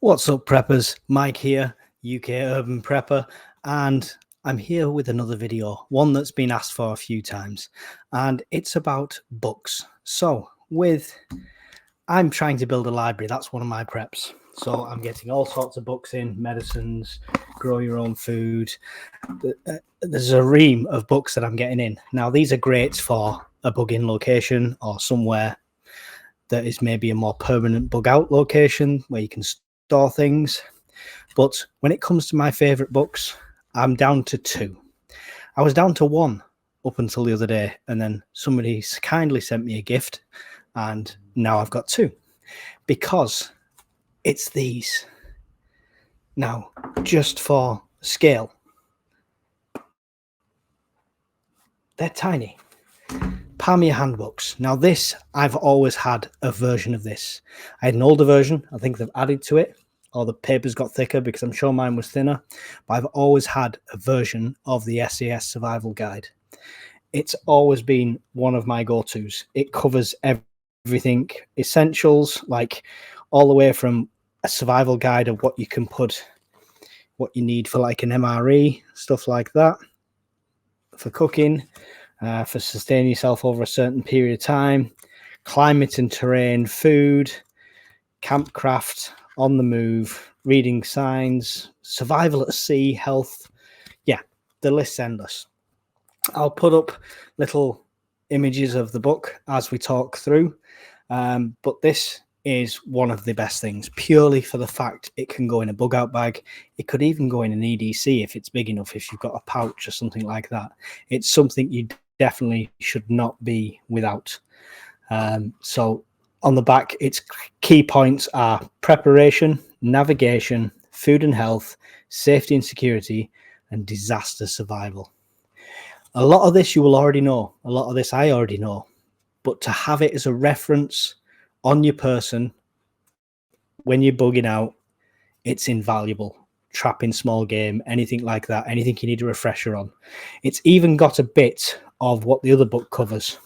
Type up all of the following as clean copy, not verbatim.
What's up, preppers? Mike here, UK Urban Prepper, and I'm here with another video, one that's been asked for a few times, and it's about books. So, I'm trying to build a library. That's one of my preps. So I'm getting all sorts of books in, medicines, grow your own food. There's a ream of books that I'm getting in. Now, these are great for a bug-in location or somewhere that is maybe a more permanent bug-out location where you can store things. But when it comes to my favorite books, I'm down to two. I was down to one up until the other day, and then somebody kindly sent me a gift, and now I've got two because it's these. Now, just for scale, they're tiny. Palm your hand books. Now this, I've always had a version of this. I had an older version. I think they've added to it, or the paper's got thicker because I'm sure mine was thinner. But I've always had a version of the SAS Survival Guide. It's always been one of my go-tos. It covers everything, essentials, like all the way from a survival guide of what you can put, what you need for like an MRE, stuff like that, for cooking, for sustaining yourself over a certain period of time, climate and terrain, food, campcraft, on the move, reading signs, survival at sea, health. Yeah, the list's endless. I'll put up little images of the book as we talk through, but this is one of the best things purely for the fact it can go in a bug out bag. It could even go in an EDC if it's big enough, if you've got a pouch or something like that. It's something you definitely should not be without. So on the back, its key points are preparation, navigation, food and health, safety and security, and disaster survival. A lot of this you will already know. A lot of this I already know. But to have it as a reference on your person when you're bugging out, it's invaluable. Trapping small game, anything like that, anything you need a refresher on. It's even got a bit of what the other book covers,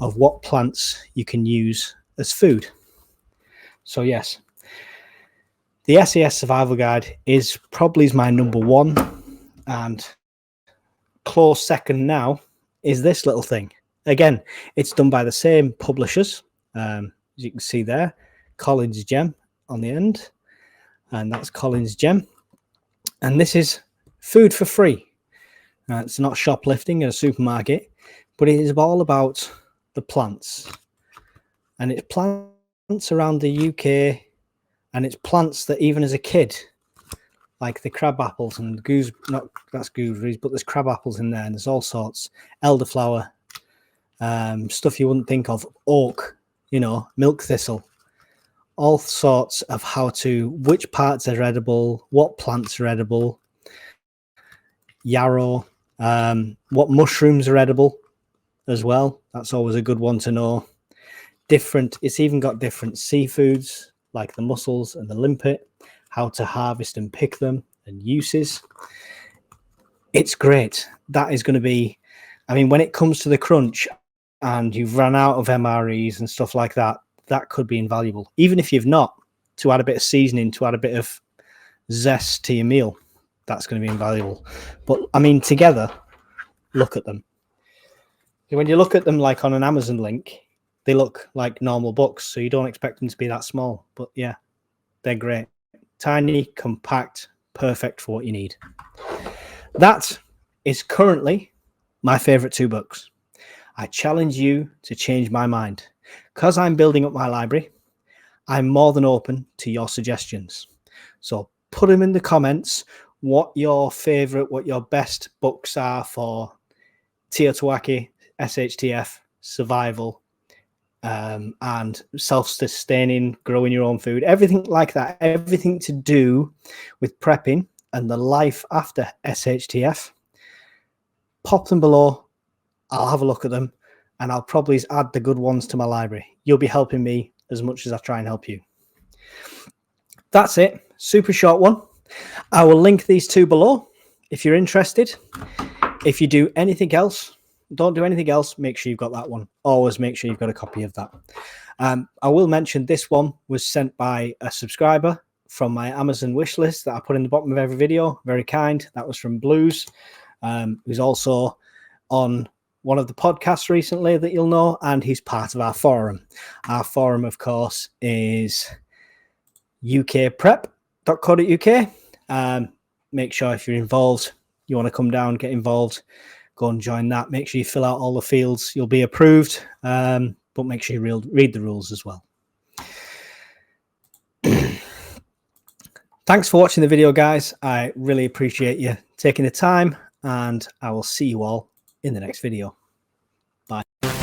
of what plants you can use as food. So yes, the SAS Survival Guide is probably my number one, and close second now is this little thing. Again, it's done by the same publishers, as you can see there, Collins Gem on the end, and that's Collins Gem. And this is food for free. It's not shoplifting in a supermarket, but it is all about the plants. And it's plants around the UK, and it's plants that even as a kid, like the crab apples and that's gooseberries, but there's crab apples in there, and there's all sorts, elderflower, stuff you wouldn't think of, oak, milk thistle, all sorts of which parts are edible, what plants are edible, yarrow, what mushrooms are edible as well. That's always a good one to know. It's even got different seafoods like the mussels and the limpet, how to harvest and pick them, and uses. It's great. That is going to be, when it comes to the crunch and you've run out of MREs and stuff like that, that could be invaluable. Even if you've not, to add a bit of seasoning, to add a bit of zest to your meal, that's going to be invaluable. But together, look at them. When you look at them like on an Amazon link, they look like normal books, so you don't expect them to be that small. But yeah, they're great. Tiny, compact, perfect for what you need. That is currently my favorite two books. I challenge you to change my mind. Because I'm building up my library, I'm more than open to your suggestions. So put them in the comments, what your best books are for TEOTWAKI, SHTF, survival, and self-sustaining, growing your own food, everything like that, everything to do with prepping and the life after SHTF. Pop them below. I'll have a look at them, and I'll probably add the good ones to my library. You'll be helping me as much as I try and help you. That's it. Super short one. I will link these two below if you're interested. If you do anything else, don't do anything else, make sure you've got that one. Always make sure you've got a copy of that. I will mention this one was sent by a subscriber from my Amazon wish list that I put in the bottom of every video. Very kind. That was from Blues, who's also on one of the podcasts recently that you'll know, and he's part of our forum. Our forum, of course, is ukprep.co.uk. Make sure if you're involved, you want to come down, get involved, go and join that. Make sure you fill out all the fields. You'll be approved, but make sure you read the rules as well. Thanks for watching the video, guys. I really appreciate you taking the time, and I will see you all in the next video. Bye.